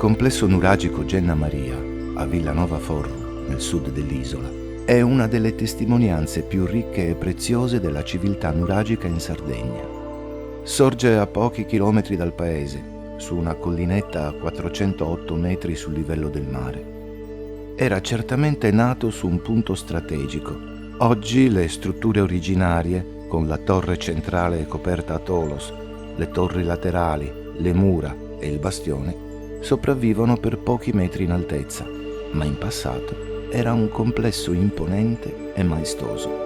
complesso nuragico Genna Maria, a Villanova Forru, nel sud dell'isola, è una delle testimonianze più ricche e preziose della civiltà nuragica in Sardegna. Sorge a pochi chilometri dal paese, su una collinetta a 408 metri sul livello del mare. Era certamente nato su un punto strategico. Oggi le strutture originarie, con la torre centrale coperta a tolos, le torri laterali, le mura e il bastione, sopravvivono per pochi metri in altezza, ma in passato era un complesso imponente e maestoso.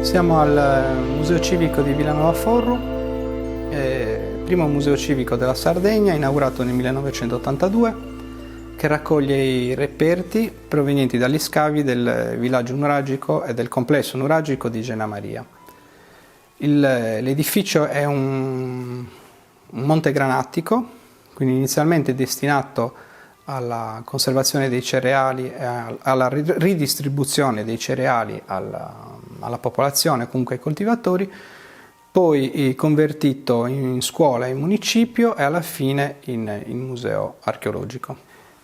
Siamo al Museo Civico di Villanova Forru, primo museo civico della Sardegna, inaugurato nel 1982, che raccoglie i reperti provenienti dagli scavi del villaggio nuragico e del complesso nuragico di Genna Maria. L'edificio è un monte granatico, quindi inizialmente destinato alla conservazione dei cereali e alla ridistribuzione dei cereali alla popolazione, comunque ai coltivatori, poi convertito in scuola e in municipio e alla fine in museo archeologico.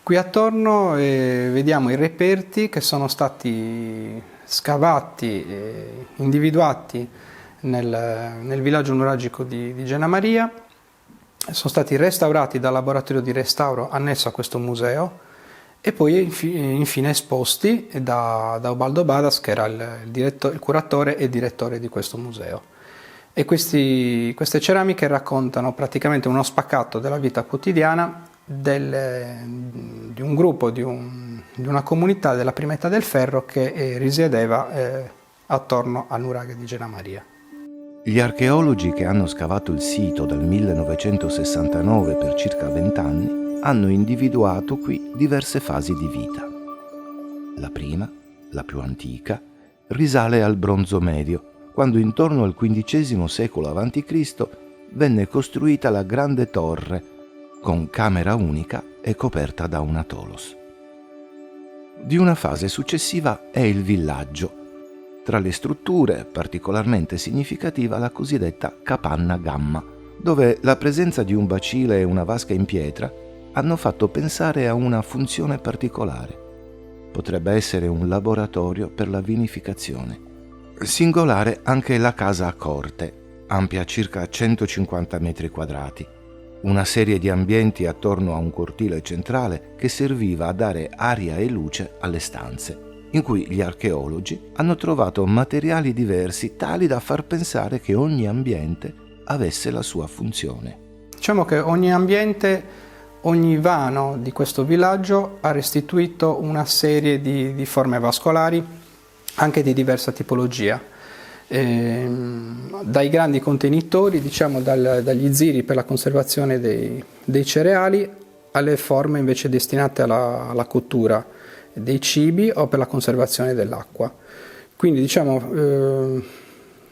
Qui attorno vediamo i reperti che sono stati scavati e individuati nel villaggio nuragico di Genna Maria. Sono stati restaurati dal laboratorio di restauro annesso a questo museo e poi infine esposti da Ubaldo Badas, che era il curatore e direttore di questo museo. E queste ceramiche raccontano praticamente uno spaccato della vita quotidiana di un gruppo, di una comunità della prima età del ferro che risiedeva attorno al nuraghe di Genna Maria. Gli archeologi che hanno scavato il sito dal 1969 per circa 20 anni hanno individuato qui diverse fasi di vita. La prima, la più antica, risale al Bronzo Medio, quando intorno al XV secolo a.C. venne costruita la grande torre, con camera unica e coperta da una tolos. Di una fase successiva è il villaggio. Tra le strutture particolarmente significativa la cosiddetta capanna gamma, dove la presenza di un bacile e una vasca in pietra hanno fatto pensare a una funzione particolare. Potrebbe essere un laboratorio per la vinificazione. Singolare anche la casa a corte, ampia circa 150 metri quadrati, una serie di ambienti attorno a un cortile centrale che serviva a dare aria e luce alle stanze, in cui gli archeologi hanno trovato materiali diversi tali da far pensare che ogni ambiente avesse la sua funzione. Diciamo che ogni ambiente, ogni vano di questo villaggio ha restituito una serie di forme vascolari, anche di diversa tipologia. Dai grandi contenitori, diciamo dagli ziri per la conservazione dei cereali, alle forme invece destinate alla cottura dei cibi o per la conservazione dell'acqua. Quindi diciamo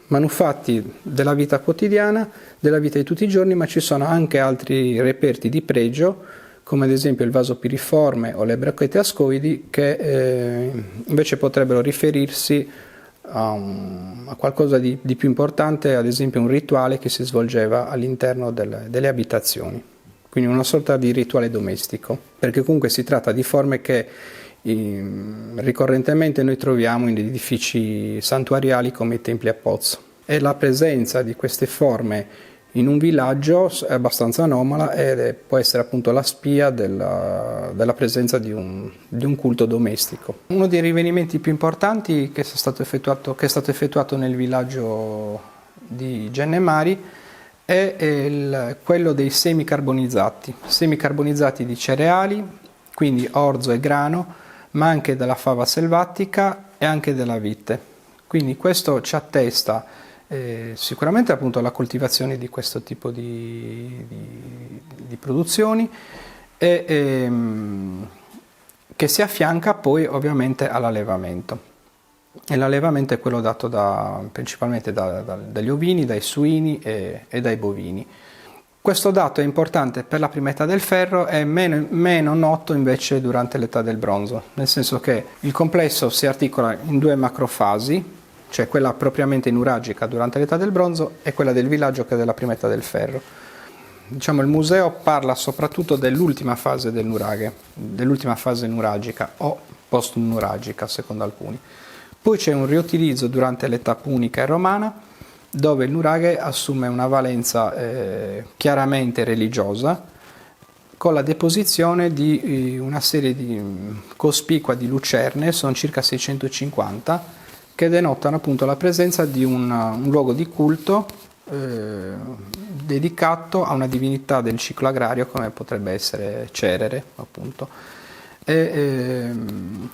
manufatti della vita quotidiana, della vita di tutti i giorni, ma ci sono anche altri reperti di pregio, come ad esempio il vaso piriforme o le bracchette ascoidi, che invece potrebbero riferirsi a qualcosa di più importante, ad esempio un rituale che si svolgeva all'interno delle abitazioni, quindi una sorta di rituale domestico, perché comunque si tratta di forme che ricorrentemente noi troviamo in edifici santuariali come i templi a pozzo, e la presenza di queste forme in un villaggio è abbastanza anomala e può essere appunto la spia della presenza di un culto domestico. Uno dei rinvenimenti più importanti che è stato effettuato nel villaggio di Genna Maria è quello dei semi carbonizzati di cereali, quindi orzo e grano, ma anche della fava selvatica e anche della vite. Quindi questo ci attesta Sicuramente appunto la coltivazione di questo tipo di produzioni che si affianca poi ovviamente all'allevamento. E l'allevamento è quello dato principalmente dagli ovini, dai suini e dai bovini. Questo dato è importante per la prima età del ferro e meno noto invece durante l'età del bronzo, nel senso che il complesso si articola in 2 macrofasi, cioè quella propriamente nuragica durante l'età del bronzo e quella del villaggio che è della prima età del ferro. Diciamo, il museo parla soprattutto dell'ultima fase del nuraghe, dell'ultima fase nuragica o post-nuragica secondo alcuni. Poi c'è un riutilizzo durante l'età punica e romana, dove il nuraghe assume una valenza chiaramente religiosa, con la deposizione di una serie cospicua di lucerne, sono circa 650, che denotano appunto la presenza di un luogo di culto dedicato a una divinità del ciclo agrario come potrebbe essere Cerere, appunto.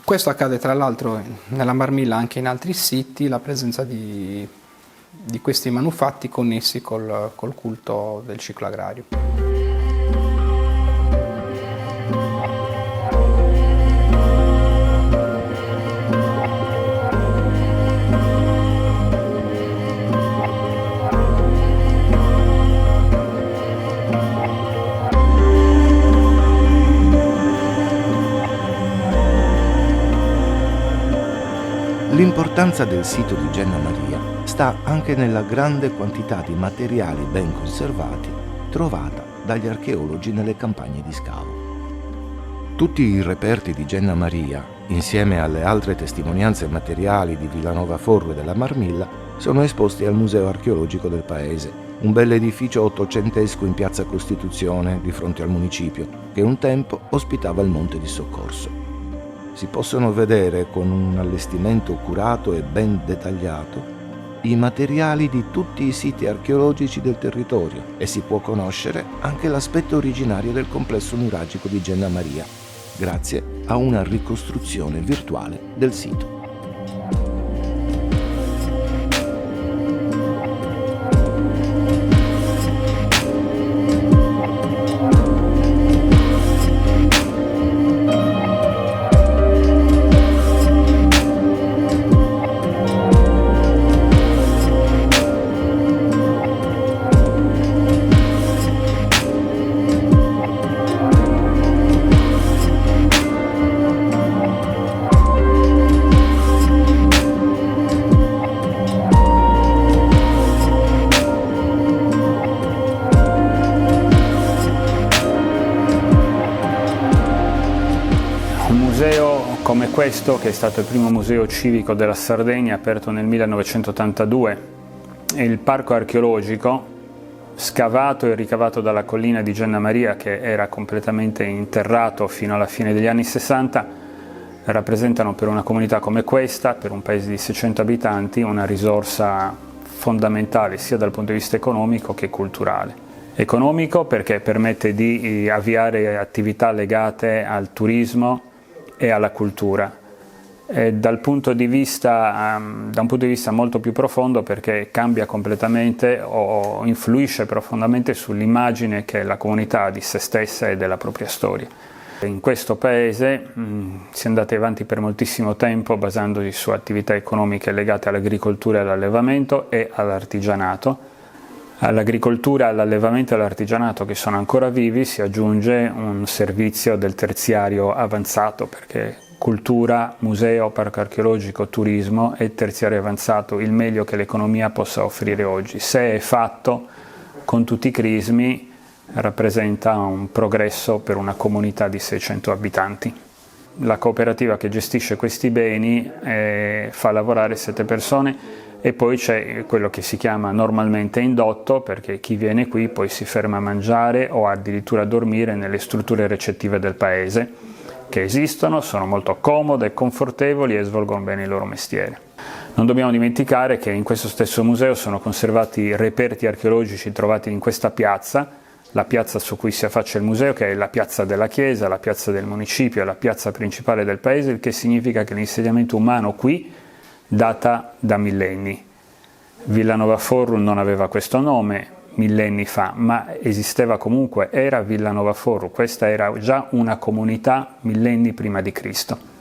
Questo accade tra l'altro nella Marmilla anche in altri siti, la presenza di questi manufatti connessi col culto del ciclo agrario. L'importanza del sito di Genna Maria sta anche nella grande quantità di materiali ben conservati trovata dagli archeologi nelle campagne di scavo. Tutti i reperti di Genna Maria, insieme alle altre testimonianze materiali di Villanova Forro e della Marmilla, sono esposti al Museo Archeologico del Paese, un bel edificio ottocentesco in piazza Costituzione di fronte al municipio, che un tempo ospitava il Monte di Soccorso. Si possono vedere con un allestimento curato e ben dettagliato i materiali di tutti i siti archeologici del territorio e si può conoscere anche l'aspetto originario del complesso nuragico di Genna Maria, grazie a una ricostruzione virtuale del sito. Come questo, che è stato il primo museo civico della Sardegna, aperto nel 1982, e il parco archeologico, scavato e ricavato dalla collina di Genna Maria, che era completamente interrato fino alla fine degli anni 60, rappresentano per una comunità come questa, per un paese di 600 abitanti, una risorsa fondamentale sia dal punto di vista economico che culturale. Economico perché permette di avviare attività legate al turismo e alla cultura, e da un punto di vista molto più profondo perché cambia completamente o influisce profondamente sull'immagine che la comunità ha di se stessa e della propria storia. In questo paese si è andati avanti per moltissimo tempo basandosi su attività economiche legate all'agricoltura e all'allevamento e all'artigianato. All'agricoltura, all'allevamento e all'artigianato che sono ancora vivi si aggiunge un servizio del terziario avanzato, perché cultura, museo, parco archeologico, turismo e terziario avanzato, il meglio che l'economia possa offrire oggi. Se è fatto con tutti i crismi rappresenta un progresso per una comunità di 600 abitanti. La cooperativa che gestisce questi beni fa lavorare 7 persone. E poi c'è quello che si chiama normalmente indotto, perché chi viene qui poi si ferma a mangiare o addirittura a dormire nelle strutture recettive del paese, che esistono, sono molto comode e confortevoli e svolgono bene il loro mestiere. Non dobbiamo dimenticare che in questo stesso museo sono conservati reperti archeologici trovati in questa piazza, la piazza su cui si affaccia il museo, che è la piazza della chiesa, la piazza del municipio, la piazza principale del paese, il che significa che l'insediamento umano qui data da millenni. Villanova Forum non aveva questo nome millenni fa, ma esisteva comunque, era Villanova Forum, questa era già una comunità millenni prima di Cristo.